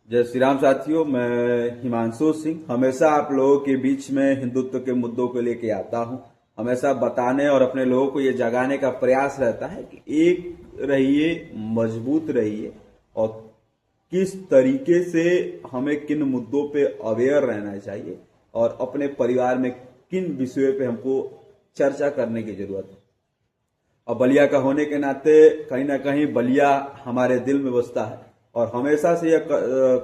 जय श्री राम साथियों, मैं हिमांशु सिंह हमेशा आप लोगों के बीच में हिंदुत्व के मुद्दों को लेके आता हूं। हमेशा बताने और अपने लोगों को ये जगाने का प्रयास रहता है कि एक रहिए, मजबूत रहिए और किस तरीके से हमें किन मुद्दों पे अवेयर रहना चाहिए और अपने परिवार में किन विषयों पे हमको चर्चा करने की जरूरत है। और बलिया का होने के नाते कहीं ना कहीं बलिया हमारे दिल में बसता है और हमेशा से यह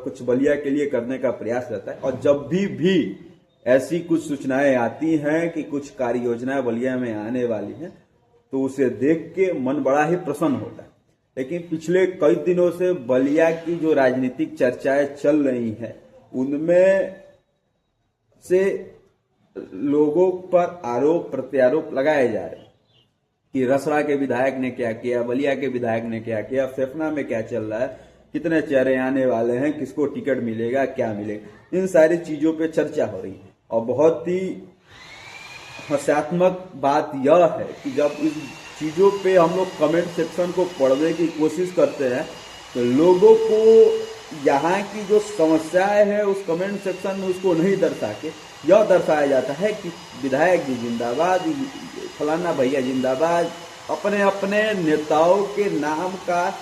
कुछ बलिया के लिए करने का प्रयास रहता है। और जब भी ऐसी कुछ सूचनाएं आती हैं कि कुछ कार्य योजनाएं बलिया में आने वाली हैं तो उसे देख के मन बड़ा ही प्रसन्न होता है। लेकिन पिछले कई दिनों से बलिया की जो राजनीतिक चर्चाएं चल रही हैं उनमें से लोगों पर आरोप प्रत्यारोप लगाए जा रहे हैं कि रसड़ा के विधायक ने क्या किया, बलिया के विधायक ने क्या किया, फेफना में क्या चल रहा है, कितने चेहरे आने वाले हैं, किसको टिकट मिलेगा, क्या मिलेगा, इन सारी चीजों पे चर्चा हो रही है। और बहुत ही हास्यात्मक बात यह है कि जब इस चीजों पे हम लोग कमेंट सेक्शन को पढ़ने की कोशिश करते हैं तो लोगों को यहाँ की जो समस्याएं हैं उस कमेंट सेक्शन में उसको नहीं दर्शा के यह दर्शाया जाता है कि विधायक जी जिंदाबाद, फलाना भैया जिंदाबाद, अपने अपने नेताओं के नाम का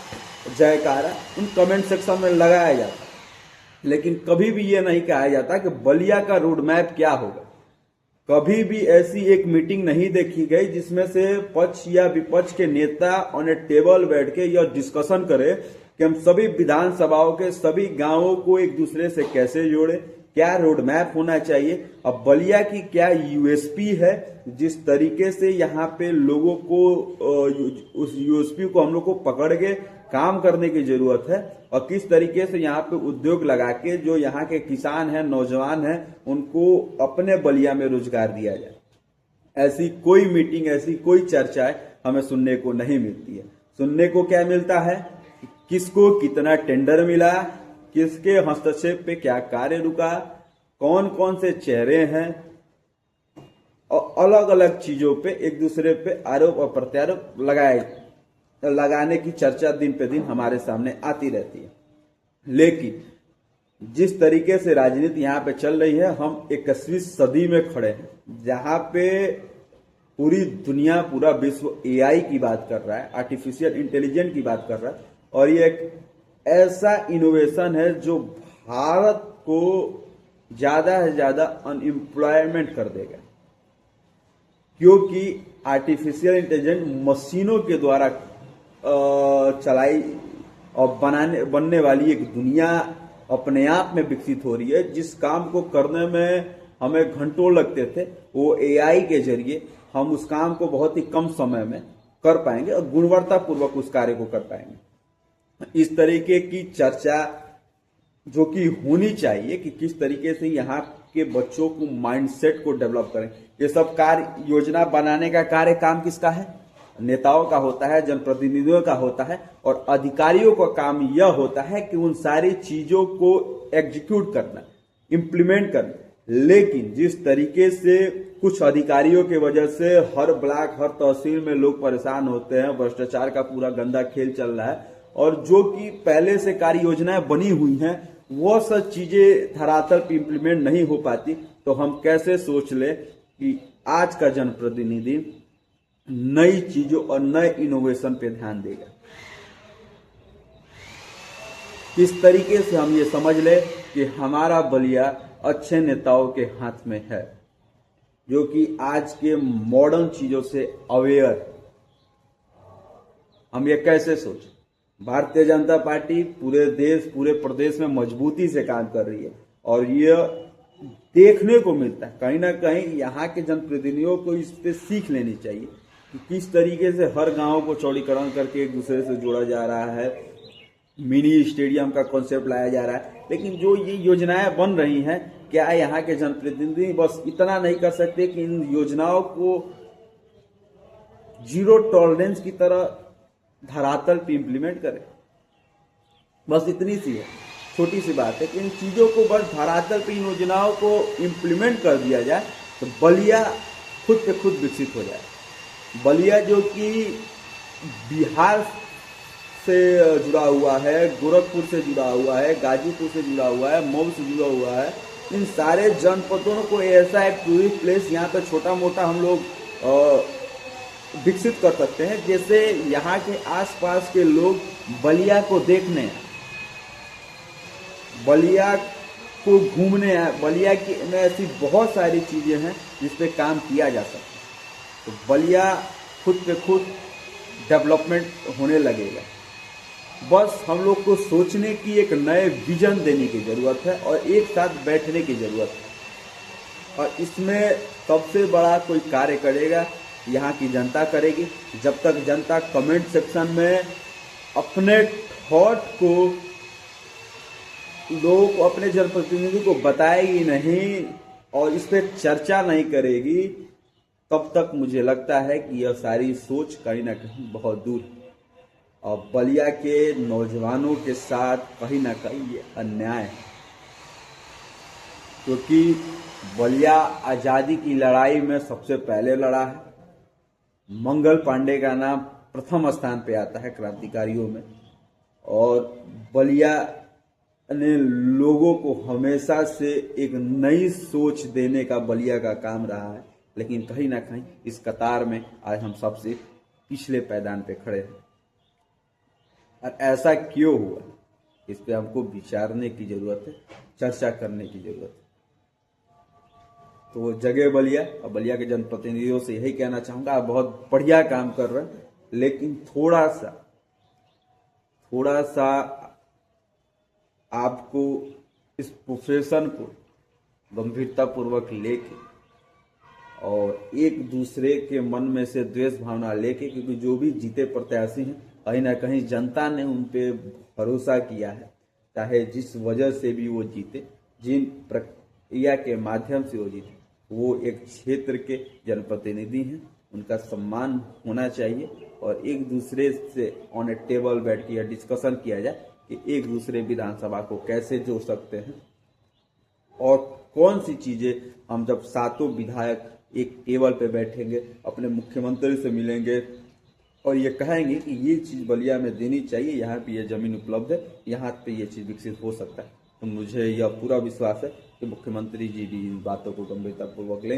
जयकारा उन कमेंट सेक्शन में लगाया जाता है। लेकिन कभी भी ये नहीं कहा जाता कि बलिया का रोड मैप क्या होगा। कभी भी ऐसी एक मीटिंग नहीं देखी गई जिसमें से पक्ष या विपक्ष के नेता ऑन ए टेबल बैठ के यह डिस्कशन करे कि हम सभी विधानसभाओं के सभी गांवों को एक दूसरे से कैसे जोड़े, क्या रोड मैप होना चाहिए। अब बलिया की क्या यूएसपी है, जिस तरीके से यहाँ पे लोगों को उस यूएसपी को हम लोग को पकड़ के काम करने की जरूरत है और किस तरीके से यहाँ पे उद्योग लगा के जो यहाँ के किसान हैं, नौजवान हैं, उनको अपने बलिया में रोजगार दिया जाए। ऐसी कोई मीटिंग, ऐसी कोई चर्चाएं हमें सुनने को नहीं मिलती है। सुनने को क्या मिलता है, किसको कितना टेंडर मिला, किसके हस्तक्षेप पे क्या कार्य रुका, कौन कौन से चेहरे हैं और अलग अलग चीजों पे एक दूसरे पे आरोप और प्रत्यारोप लगाने की चर्चा दिन पे दिन हमारे सामने आती रहती है। लेकिन जिस तरीके से राजनीति यहाँ पे चल रही है, हम 21वीं सदी में खड़े हैं जहाँ पे पूरी दुनिया, पूरा विश्व एआई की बात कर रहा है, आर्टिफिशियल इंटेलिजेंस की बात कर रहा है। और ये एक ऐसा इनोवेशन है जो भारत को ज्यादा से ज्यादा अनएम्प्लॉयमेंट कर देगा, क्योंकि आर्टिफिशियल इंटेलिजेंस मशीनों के द्वारा चलाई और बनने वाली एक दुनिया अपने आप में विकसित हो रही है। जिस काम को करने में हमें घंटों लगते थे वो एआई के जरिए हम उस काम को बहुत ही कम समय में कर पाएंगे और गुणवत्तापूर्वक उस कार्य को कर पाएंगे। इस तरीके की चर्चा जो कि होनी चाहिए कि किस तरीके से यहाँ के बच्चों को माइंडसेट को डेवलप करें। ये सब कार्य योजना बनाने का कार्य काम किसका है? नेताओं का होता है, जनप्रतिनिधियों का होता है और अधिकारियों का काम यह होता है कि उन सारी चीजों को एग्जीक्यूट करना, इम्प्लीमेंट करना। लेकिन जिस तरीके से कुछ अधिकारियों की वजह से हर ब्लॉक, हर तहसील में लोग परेशान होते हैं, भ्रष्टाचार का पूरा गंदा खेल चल रहा है और जो कि पहले से कार्य योजनाएं बनी हुई हैं वो सब चीजें धरातल पे इम्प्लीमेंट नहीं हो पाती, तो हम कैसे सोच ले कि आज का जनप्रतिनिधि नई चीजों और नए इनोवेशन पे ध्यान देगा। किस तरीके से हम ये समझ ले कि हमारा बलिया अच्छे नेताओं के हाथ में है जो कि आज के मॉडर्न चीजों से अवेयर। हम ये कैसे सोचें? भारतीय जनता पार्टी पूरे देश, पूरे प्रदेश में मजबूती से काम कर रही है और यह देखने को मिलता है। कहीं ना कहीं यहाँ के जनप्रतिनिधियों को इस पे सीख लेनी चाहिए कि किस तरीके से हर गांव को चौड़ीकरण करके एक दूसरे से जोड़ा जा रहा है, मिनी स्टेडियम का कॉन्सेप्ट लाया जा रहा है। लेकिन जो ये योजनाएं बन रही हैं, क्या यहाँ के जनप्रतिनिधि बस इतना नहीं कर सकते कि इन योजनाओं को जीरो टॉलरेंस की तरह धरातल पे इम्प्लीमेंट करें? बस इतनी सी है, छोटी सी बात है कि इन चीजों को बस धरातल पे, इन योजनाओं को इम्प्लीमेंट कर दिया जाए तो बलिया खुद पे खुद विकसित हो जाए। बलिया जो कि बिहार से जुड़ा हुआ है, गोरखपुर से जुड़ा हुआ है, गाजीपुर से जुड़ा हुआ है, मऊ से जुड़ा हुआ है। इन सारे जनपदों को ऐसा एक टूरिस्ट प्लेस यहाँ पे छोटा मोटा हम लोग विकसित कर सकते हैं। जैसे यहाँ के आसपास के लोग बलिया को देखने, बलिया को घूमने आए, बलिया की में ऐसी बहुत सारी चीज़ें हैं जिस पे काम किया जा सकता है। तो बलिया खुद पे खुद डेवलपमेंट होने लगेगा। बस हम लोग को सोचने की एक नए विजन देने की ज़रूरत है और एक साथ बैठने की ज़रूरत है। और इसमें सबसे बड़ा कोई कार्य करेगा यहाँ की जनता करेगी। जब तक जनता कमेंट सेक्शन में अपने थॉट को लोगों को, अपने जनप्रतिनिधि को बताएगी नहीं और इस पर चर्चा नहीं करेगी, तब तक मुझे लगता है कि यह सारी सोच कहीं ना कहीं बहुत दूर है। और बलिया के नौजवानों के साथ कहीं ना कहीं ये अन्याय है, क्योंकि बलिया आज़ादी की लड़ाई में सबसे पहले लड़ा है। मंगल पांडे का नाम प्रथम स्थान पे आता है क्रांतिकारियों में। और बलिया ने लोगों को हमेशा से एक नई सोच देने का बलिया का काम रहा है, लेकिन कहीं ना कहीं इस कतार में आज हम सबसे पिछले पायदान पे खड़े हैं। और ऐसा क्यों हुआ, इस पे हमको विचारने की जरूरत है, चर्चा करने की जरूरत है। तो जगह बलिया और बलिया के जनप्रतिनिधियों से यही कहना चाहूंगा, आप बहुत बढ़िया काम कर रहे हैं, लेकिन थोड़ा सा आपको इस प्रोफेशन को गंभीरता पूर्वक लेके और एक दूसरे के मन में से द्वेष भावना लेके, क्योंकि जो भी जीते प्रत्याशी हैं कहीं ना कहीं जनता ने उन पे भरोसा किया है, चाहे जिस वजह से भी वो जीते, जिन प्रक्रिया के माध्यम से वो जीते, वो एक क्षेत्र के जनप्रतिनिधि हैं, उनका सम्मान होना चाहिए। और एक दूसरे से ऑन ए टेबल बैठ के डिस्कशन किया जाए कि एक दूसरे विधानसभा को कैसे जोड़ सकते हैं और कौन सी चीजें हम जब सातों विधायक एक टेबल पे बैठेंगे, अपने मुख्यमंत्री से मिलेंगे और ये कहेंगे कि ये चीज बलिया में देनी चाहिए, यहाँ पे ये जमीन उपलब्ध है, यहाँ पे ये चीज विकसित हो सकता है, तो मुझे यह पूरा विश्वास है कि मुख्यमंत्री जी भी इन बातों को गंभीरतापूर्वक लेंगे।